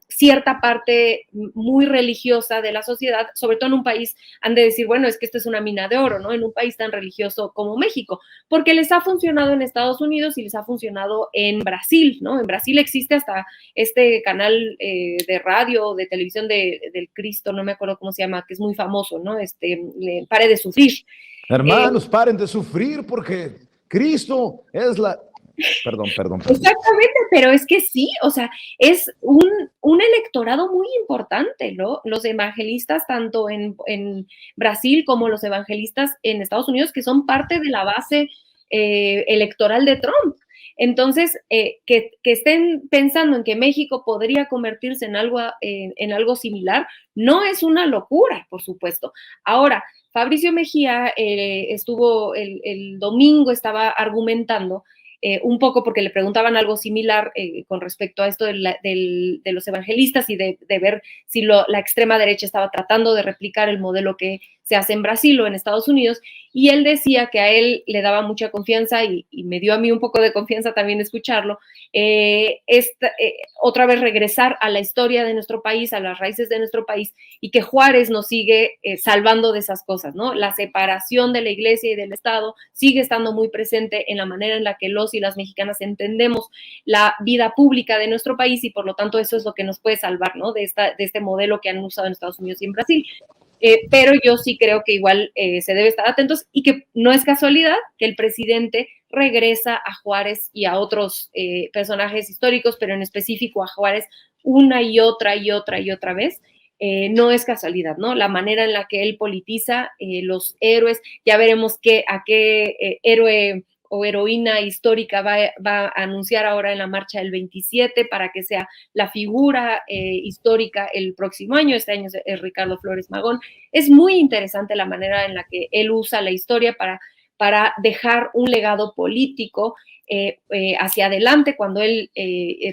cierta parte muy religiosa de la sociedad, sobre todo en un país, han de decir, bueno, es que esto es una mina de oro, ¿no? En un país tan religioso como México, porque les ha funcionado en Estados Unidos y les ha funcionado en Brasil, ¿no? En Brasil existe hasta este canal de radio, de televisión del Cristo, no me acuerdo cómo se llama, que es muy famoso, ¿no? Pare de sufrir. Hermanos, paren de sufrir porque Cristo es la... Perdón. Exactamente, pero es que sí, o sea, es un electorado muy importante, ¿no? Los evangelistas, tanto en Brasil como los evangelistas en Estados Unidos, que son parte de la base electoral de Trump. Entonces, que estén pensando en que México podría convertirse en algo similar, no es una locura, por supuesto. Ahora, Fabricio Mejía estuvo el domingo, estaba argumentando un poco porque le preguntaban algo similar con respecto a esto de los evangelistas y de ver si la extrema derecha estaba tratando de replicar el modelo que se hace en Brasil o en Estados Unidos, y él decía que a él le daba mucha confianza y me dio a mí un poco de confianza también escucharlo, otra vez regresar a la historia de nuestro país, a las raíces de nuestro país, y que Juárez nos sigue salvando de esas cosas, ¿no? La separación de la iglesia y del Estado sigue estando muy presente en la manera en la que los y las mexicanas entendemos la vida pública de nuestro país, y por lo tanto eso es lo que nos puede salvar, ¿no? De este modelo que han usado en Estados Unidos y en Brasil. Pero yo sí creo que igual se debe estar atentos y que no es casualidad que el presidente regresa a Juárez y a otros personajes históricos, pero en específico a Juárez una y otra vez. No es casualidad, ¿no? La manera en la que él politiza los héroes, ya veremos a qué héroe o heroína histórica va a anunciar ahora en la marcha del 27 para que sea la figura histórica el próximo año. Este año es Ricardo Flores Magón. Es muy interesante la manera en la que él usa la historia para dejar un legado político hacia adelante cuando él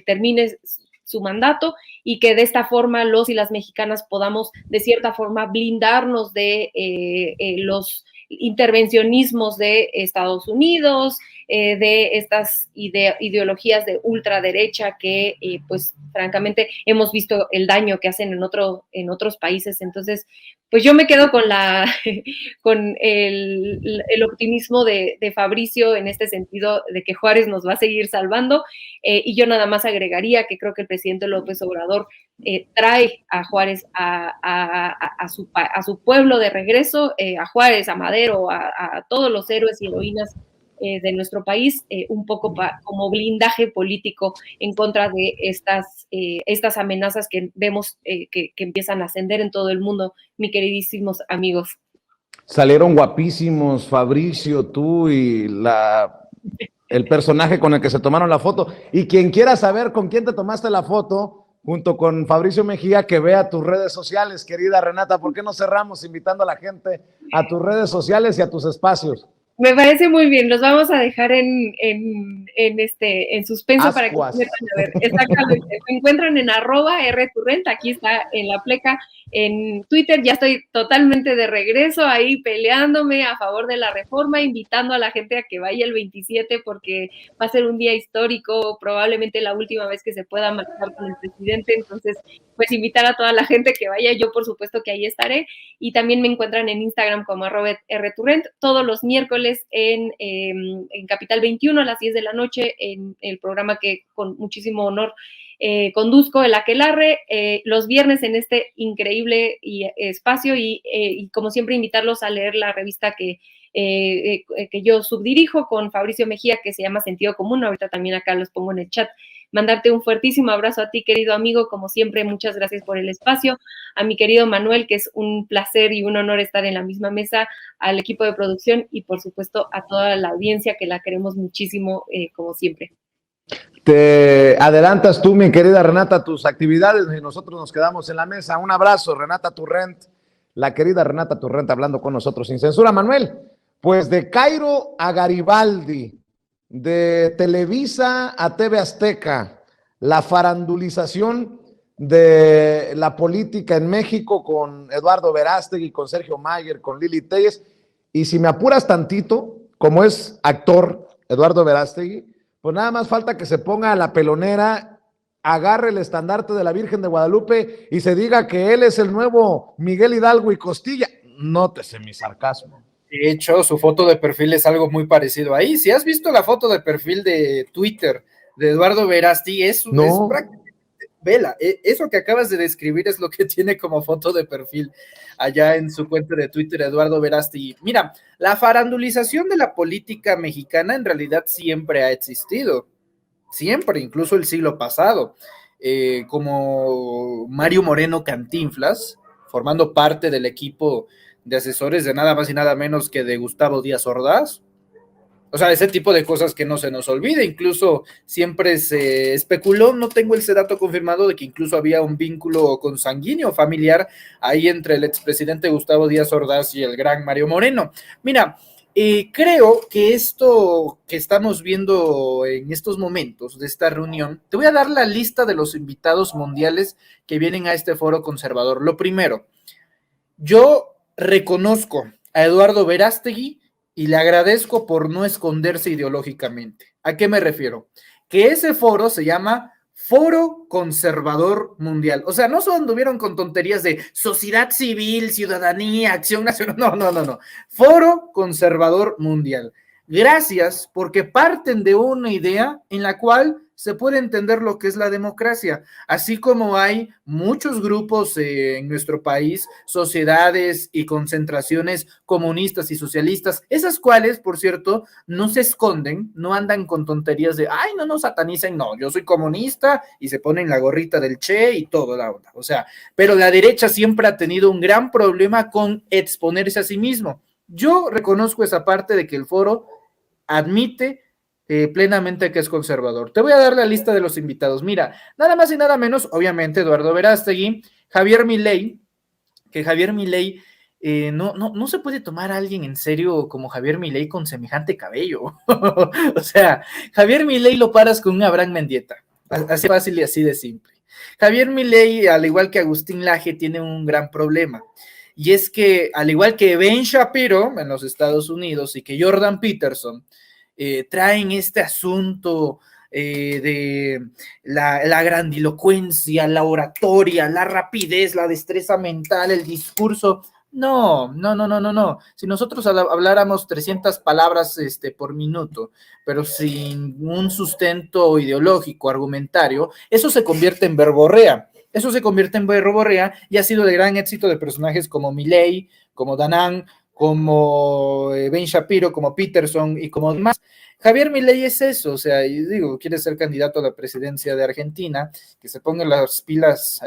termine su mandato, y que de esta forma los y las mexicanas podamos de cierta forma blindarnos de los intervencionismos de Estados Unidos, de estas ideologías de ultraderecha que pues francamente hemos visto el daño que hacen en otros países. Entonces pues yo me quedo con el optimismo de Fabricio en este sentido de que Juárez nos va a seguir salvando, y yo nada más agregaría que creo que el presidente López Obrador trae a Juárez a su pueblo de regreso, a Juárez, a Madero, a todos los héroes y heroínas de nuestro país, un poco como blindaje político en contra de estas amenazas que vemos que empiezan a ascender en todo el mundo, mis queridísimos amigos. Salieron guapísimos, Fabricio, tú y el personaje con el que se tomaron la foto. Y quien quiera saber con quién te tomaste la foto, junto con Fabricio Mejía, que vea tus redes sociales, querida Renata. ¿Por qué no cerramos invitando a la gente a tus redes sociales y a tus espacios? Me parece muy bien, los vamos a dejar en suspenso. Ascuas. Para que puedan ver. Exactamente, me encuentran en @rturrent, aquí está en la pleca, en Twitter. Ya estoy totalmente de regreso ahí peleándome a favor de la reforma, invitando a la gente a que vaya el 27 porque va a ser un día histórico, probablemente la última vez que se pueda marchar con el presidente. Entonces pues invitar a toda la gente que vaya, yo por supuesto que ahí estaré, y también me encuentran en Instagram como @rturrent, todos los miércoles en Capital 21 a las 10 de la noche, en el programa que con muchísimo honor conduzco, el Aquelarre, los viernes en este increíble espacio, y como siempre invitarlos a leer la revista que yo subdirijo con Fabricio Mejía, que se llama Sentido Común. Ahorita también acá los pongo en el chat. Mandarte un fuertísimo abrazo a ti, querido amigo, como siempre, muchas gracias por el espacio, a mi querido Manuel, que es un placer y un honor estar en la misma mesa, al equipo de producción y por supuesto a toda la audiencia, que la queremos muchísimo, como siempre. Te adelantas tú, mi querida Renata, tus actividades y nosotros nos quedamos en la mesa. Un abrazo, Renata Turrent, la querida Renata Turrent hablando con nosotros sin censura. Manuel, pues de Cairo a Garibaldi, de Televisa a TV Azteca, la farandulización de la política en México con Eduardo Verástegui, con Sergio Mayer, con Lili Telles, y si me apuras tantito, como es actor Eduardo Verástegui, pues nada más falta que se ponga a la pelonera, agarre el estandarte de la Virgen de Guadalupe y se diga que él es el nuevo Miguel Hidalgo y Costilla. Nótese mi sarcasmo. De hecho, su foto de perfil es algo muy parecido ahí. Si has visto la foto de perfil de Twitter de Eduardo Verástegui, es prácticamente, vela, eso que acabas de describir es lo que tiene como foto de perfil allá en su cuenta de Twitter, Eduardo Verástegui. Mira, la farandulización de la política mexicana en realidad siempre ha existido, siempre, incluso el siglo pasado, como Mario Moreno Cantinflas, formando parte del equipo de asesores de nada más y nada menos que de Gustavo Díaz Ordaz. O sea, ese tipo de cosas que no se nos olvide. Incluso siempre se especuló, no tengo ese dato confirmado, de que incluso había un vínculo consanguíneo familiar ahí entre el expresidente Gustavo Díaz Ordaz y el gran Mario Moreno. Mira, Creo que esto que estamos viendo en estos momentos de esta reunión, te voy a dar la lista de los invitados mundiales que vienen a este foro conservador. Lo primero, yo reconozco a Eduardo Verástegui y le agradezco por no esconderse ideológicamente. ¿A qué me refiero? Que ese foro se llama Foro Conservador Mundial. O sea, no solo anduvieron con tonterías de sociedad civil, ciudadanía, acción nacional. No. Foro Conservador Mundial. Gracias, porque parten de una idea en la cual se puede entender lo que es la democracia, así como hay muchos grupos en nuestro país, sociedades y concentraciones comunistas y socialistas, esas cuales, por cierto, no se esconden, no andan con tonterías de, ay, no nos satanicen, no, yo soy comunista, y se ponen la gorrita del Che y todo la onda, o sea, pero la derecha siempre ha tenido un gran problema con exponerse a sí mismo. Yo reconozco esa parte de que el foro admite plenamente que es conservador. Te voy a dar la lista de los invitados. Mira, nada más y nada menos, obviamente, Eduardo Verástegui, Javier Milei, que Javier Milei no se puede tomar a alguien en serio como Javier Milei con semejante cabello. O sea, Javier Milei lo paras con un Abraham Mendieta. Así fácil y así de simple. Javier Milei, al igual que Agustín Laje, tiene un gran problema. Y es que, al igual que Ben Shapiro en los Estados Unidos y que Jordan Peterson, traen este asunto de la grandilocuencia, la oratoria, la rapidez, la destreza mental, el discurso. No. Si nosotros habláramos 300 palabras por minuto, pero sin un sustento ideológico, argumentario, eso se convierte en verborrea. Eso se convierte en verborrea y ha sido de gran éxito de personajes como Milei, como Danan, como Ben Shapiro, como Peterson y como demás. Javier Milei es eso, o sea, y digo, quiere ser candidato a la presidencia de Argentina, que se ponga las pilas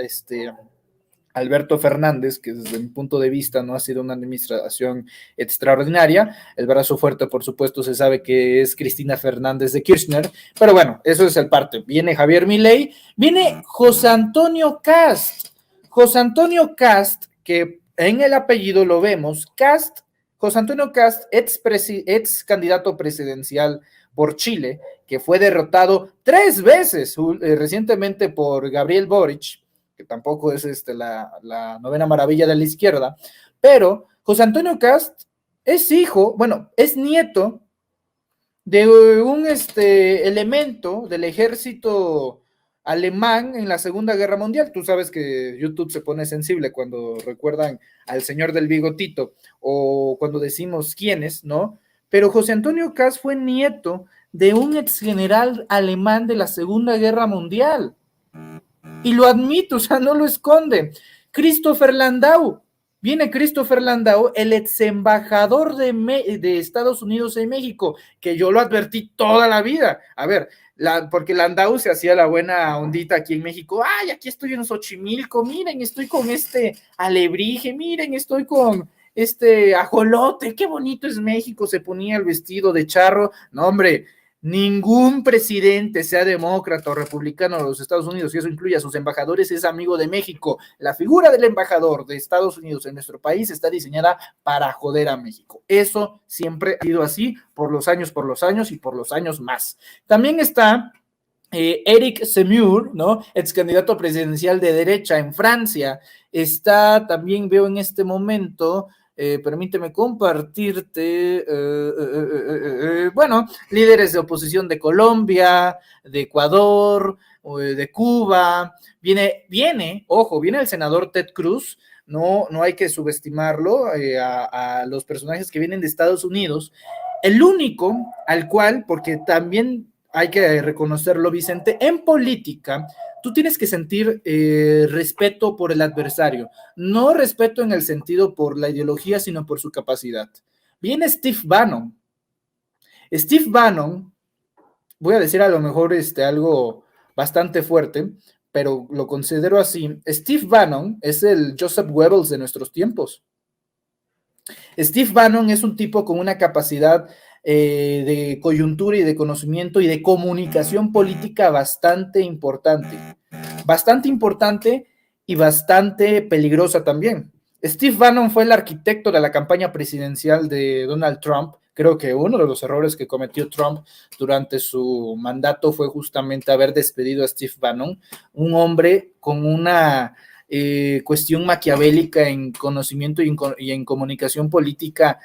Alberto Fernández, que desde mi punto de vista no ha sido una administración extraordinaria. El brazo fuerte, por supuesto, se sabe que es Cristina Fernández de Kirchner, pero bueno, eso es el parte. Viene Javier Milei, viene José Antonio Kast. José Antonio Kast, que en el apellido lo vemos, Kast, José Antonio Kast, ex candidato presidencial por Chile, que fue derrotado 3 veces recientemente por Gabriel Boric, que tampoco es la novena maravilla de la izquierda, pero José Antonio Kast es es nieto de un elemento del ejército alemán en la Segunda Guerra Mundial. Tú sabes que YouTube se pone sensible cuando recuerdan al señor del bigotito o cuando decimos quién es, ¿no? Pero José Antonio Kast fue nieto de un ex general alemán de la Segunda Guerra Mundial. Y lo admito, o sea, no lo esconde. Christopher Landau, viene Christopher Landau, el ex embajador de Estados Unidos en México, que yo lo advertí toda la vida. A ver, porque Landau se hacía la buena ondita aquí en México. Ay, aquí estoy en Xochimilco, miren, estoy con alebrije, miren, estoy con ajolote, qué bonito es México, se ponía el vestido de charro. No, hombre, ningún presidente, sea demócrata o republicano de los Estados Unidos, y eso incluye a sus embajadores, es amigo de México. La figura del embajador de Estados Unidos en nuestro país está diseñada para joder a México. Eso siempre ha sido así por los años y por los años más. También está Eric Zemmour, ¿no? Ex candidato presidencial de derecha en Francia. Está también, veo en este momento, permíteme compartirte, bueno, líderes de oposición de Colombia, de Ecuador, de Cuba, viene el senador Ted Cruz. No hay que subestimarlo a los personajes que vienen de Estados Unidos. El único al cual, porque también hay que reconocerlo, Vicente, en política tú tienes que sentir respeto por el adversario, no respeto en el sentido por la ideología, sino por su capacidad. Viene Steve Bannon. Steve Bannon, voy a decir a lo mejor algo bastante fuerte, pero lo considero así. Steve Bannon es el Joseph Goebbels de nuestros tiempos. Steve Bannon es un tipo con una capacidad de coyuntura y de conocimiento y de comunicación política bastante importante y bastante peligrosa también. Steve Bannon fue el arquitecto de la campaña presidencial de Donald Trump Creo que uno de los errores que cometió Trump durante su mandato fue justamente haber despedido a Steve Bannon, un hombre con una cuestión maquiavélica en conocimiento y en comunicación política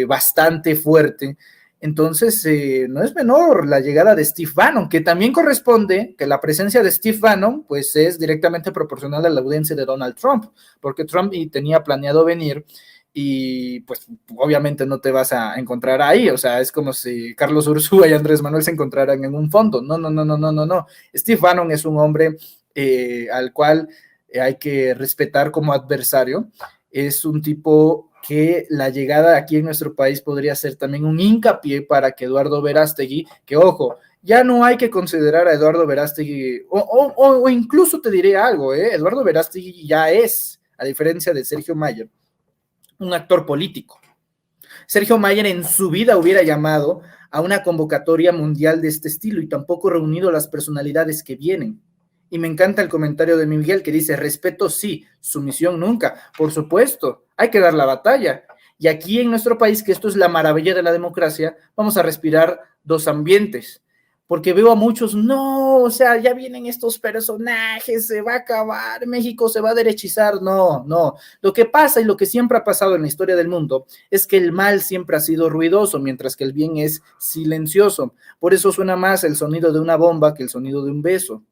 bastante fuerte. Entonces, no es menor la llegada de Steve Bannon, que también corresponde que la presencia de Steve Bannon pues es directamente proporcional a la audiencia de Donald Trump, porque Trump tenía planeado venir y pues obviamente no te vas a encontrar ahí, o sea, es como si Carlos Ursúa y Andrés Manuel se encontraran en un fondo. No. Steve Bannon es un hombre al cual hay que respetar como adversario, es un tipo que la llegada aquí en nuestro país podría ser también un hincapié para que Eduardo Verástegui, que ojo, ya no hay que considerar a Eduardo Verástegui, o incluso te diré algo, Eduardo Verástegui ya es, a diferencia de Sergio Mayer, un actor político. Sergio Mayer en su vida hubiera llamado a una convocatoria mundial de este estilo y tampoco reunido las personalidades que vienen. Y me encanta el comentario de Miguel que dice, respeto sí, sumisión nunca. Por supuesto, hay que dar la batalla. Y aquí en nuestro país, que esto es la maravilla de la democracia, vamos a respirar dos ambientes. Porque veo a muchos, no, o sea, ya vienen estos personajes, se va a acabar, México se va a derechizar. No. Lo que pasa y lo que siempre ha pasado en la historia del mundo es que el mal siempre ha sido ruidoso, mientras que el bien es silencioso. Por eso suena más el sonido de una bomba que el sonido de un beso.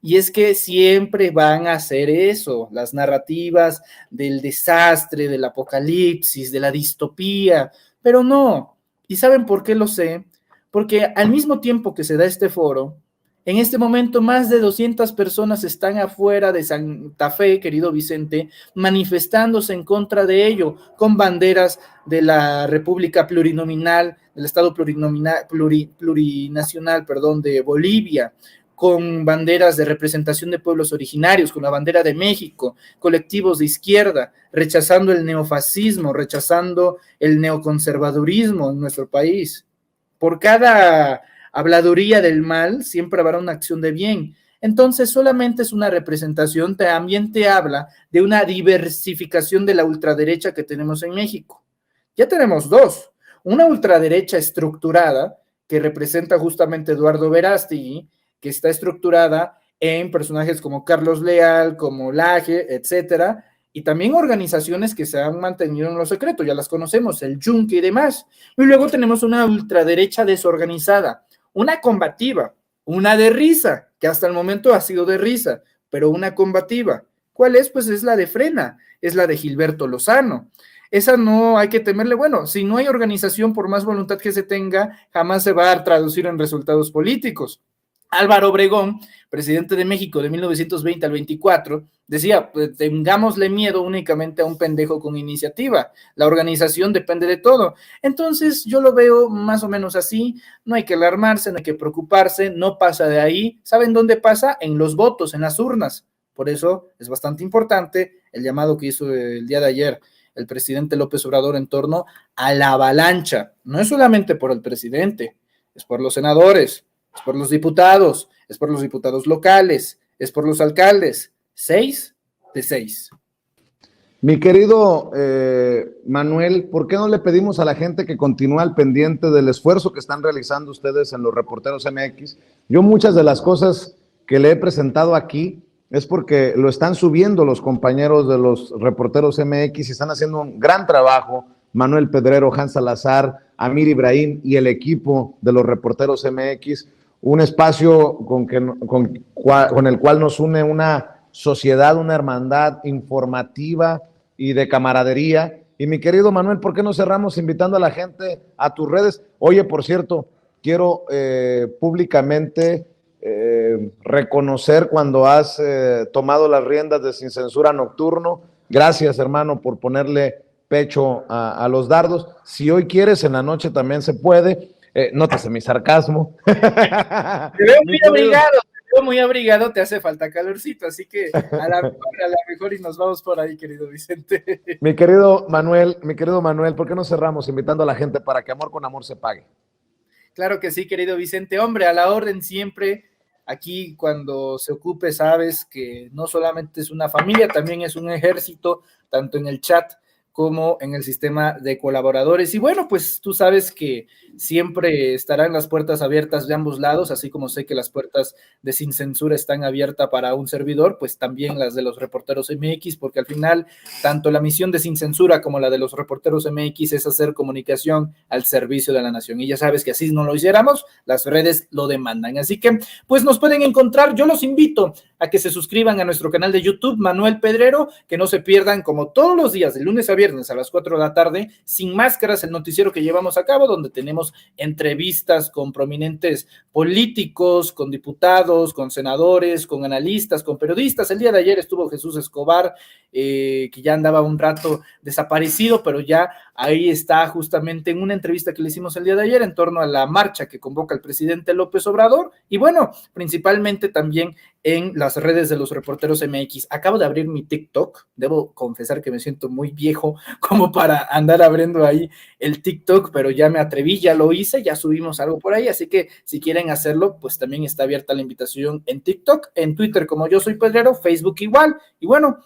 Y es que siempre van a hacer eso, las narrativas del desastre, del apocalipsis, de la distopía, pero no. ¿Y saben por qué lo sé? Porque al mismo tiempo que se da este foro, en este momento más de 200 personas están afuera de Santa Fe, querido Vicente, manifestándose en contra de ello, con banderas de la República Plurinominal, del Estado Plurinacional, de Bolivia, con banderas de representación de pueblos originarios, con la bandera de México, colectivos de izquierda, rechazando el neofascismo, rechazando el neoconservadurismo en nuestro país. Por cada habladuría del mal, siempre habrá una acción de bien. Entonces, solamente es una representación, también te habla de una diversificación de la ultraderecha que tenemos en México. Ya tenemos dos, una ultraderecha estructurada, que representa justamente Eduardo Verástegui, que está estructurada en personajes como Carlos Leal, como Laje, etcétera, y también organizaciones que se han mantenido en lo secreto, ya las conocemos, el Yunque y demás. Y luego tenemos una ultraderecha desorganizada, una combativa, una de risa, que hasta el momento ha sido de risa, pero una combativa. ¿Cuál es? Pues es la de Frena, es la de Gilberto Lozano. Esa no hay que temerle. Bueno, si no hay organización, por más voluntad que se tenga, jamás se va a traducir en resultados políticos. Álvaro Obregón, presidente de México de 1920 al 24, decía, pues, tengámosle miedo únicamente a un pendejo con iniciativa, la organización depende de todo. Entonces yo lo veo más o menos así, no hay que alarmarse, no hay que preocuparse, no pasa de ahí. ¿Saben dónde pasa? En los votos, en las urnas. Por eso es bastante importante el llamado que hizo el día de ayer el presidente López Obrador en torno a la avalancha. No es solamente por el presidente, es por los senadores, es por los diputados, es por los diputados locales, es por los alcaldes. 6 de 6. Mi querido Manuel, ¿por qué no le pedimos a la gente que continúe al pendiente del esfuerzo que están realizando ustedes en los Reporteros MX? Yo muchas de las cosas que le he presentado aquí es porque lo están subiendo los compañeros de los Reporteros MX y están haciendo un gran trabajo. Manuel Pedrero, Hans Salazar, Amir Ibrahim y el equipo de los Reporteros MX, un espacio con el cual nos une una sociedad, una hermandad informativa y de camaradería. Y mi querido Manuel, ¿por qué no cerramos invitando a la gente a tus redes? Oye, por cierto, quiero públicamente reconocer cuando has tomado las riendas de Sin Censura Nocturno. Gracias, hermano, por ponerle pecho a los dardos. Si hoy quieres, en la noche también se puede. Nótese mi sarcasmo. Te veo muy abrigado, te hace falta calorcito, así que a la mejor y nos vamos por ahí, querido Vicente. Mi querido Manuel, ¿por qué no cerramos invitando a la gente para que amor con amor se pague? Claro que sí, querido Vicente. Hombre, a la orden siempre. Aquí cuando se ocupe, sabes que no solamente es una familia, también es un ejército, tanto en el chat como en el sistema de colaboradores. Y bueno, pues tú sabes que siempre estarán las puertas abiertas de ambos lados, así como sé que las puertas de Sin Censura están abiertas para un servidor, pues también las de los Reporteros MX, porque al final, tanto la misión de Sin Censura como la de los Reporteros MX es hacer comunicación al servicio de la nación. Y ya sabes que así no lo hiciéramos, las redes lo demandan. Así que, pues nos pueden encontrar. Yo los invito a que se suscriban a nuestro canal de YouTube, Manuel Pedrero, que no se pierdan, como todos los días, de lunes a viernes a las 4 de la tarde, Sin Máscaras, el noticiero que llevamos a cabo, donde tenemos entrevistas con prominentes políticos, con diputados, con senadores, con analistas, con periodistas. El día de ayer estuvo Jesús Escobar, que ya andaba un rato desaparecido, pero ya ahí está justamente en una entrevista que le hicimos el día de ayer en torno a la marcha que convoca el presidente López Obrador, y bueno, principalmente también en las redes de los Reporteros MX. Acabo de abrir mi TikTok, debo confesar que me siento muy viejo como para andar abriendo ahí el TikTok, pero ya me atreví, ya lo hice, ya subimos algo por ahí, así que si quieren hacerlo, pues también está abierta la invitación en TikTok, en Twitter como Yo Soy Pedrero, Facebook igual, y bueno,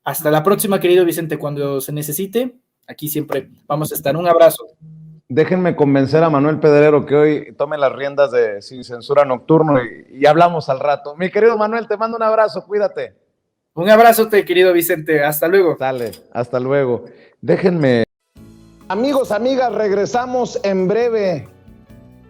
hasta la próxima, querido Vicente, cuando se necesite, aquí siempre vamos a estar. Un abrazo. Déjenme convencer a Manuel Pedrero que hoy tome las riendas de Sin Censura Nocturno y hablamos al rato. Mi querido Manuel, te mando un abrazo, cuídate. Un abrazo, querido Vicente, hasta luego. Dale, hasta luego. Déjenme. Amigos, amigas, regresamos en breve,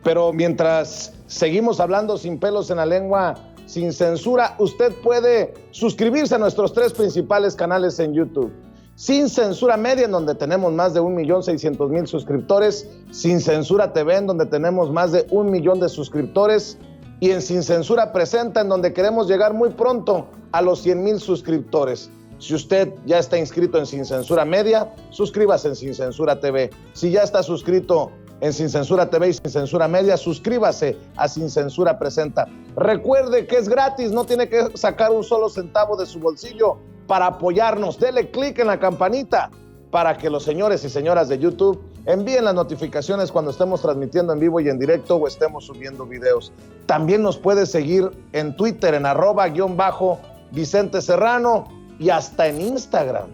pero mientras seguimos hablando sin pelos en la lengua, sin censura, usted puede suscribirse a nuestros 3 principales canales en YouTube. Sin Censura Media, en donde tenemos más de 1,600,000 suscriptores, Sin Censura TV, en donde tenemos más de 1 millón de suscriptores, y en Sin Censura Presenta, en donde queremos llegar muy pronto a los 100,000 suscriptores. Si usted ya está inscrito en Sin Censura Media, suscríbase en Sin Censura TV. Si ya está suscrito en Sin Censura TV y Sin Censura Media, suscríbase a Sin Censura Presenta. Recuerde que es gratis, no tiene que sacar un solo centavo de su bolsillo para apoyarnos. Dele clic en la campanita para que los señores y señoras de YouTube envíen las notificaciones cuando estemos transmitiendo en vivo y en directo o estemos subiendo videos. También nos puede seguir en Twitter en @Vicente Serrano y hasta en Instagram.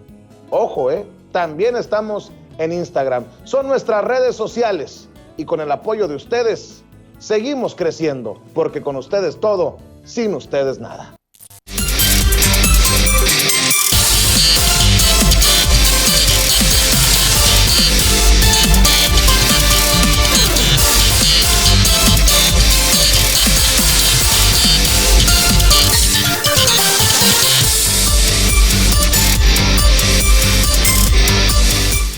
Ojo, también estamos en Instagram. Son nuestras redes sociales y con el apoyo de ustedes seguimos creciendo, porque con ustedes todo, sin ustedes nada.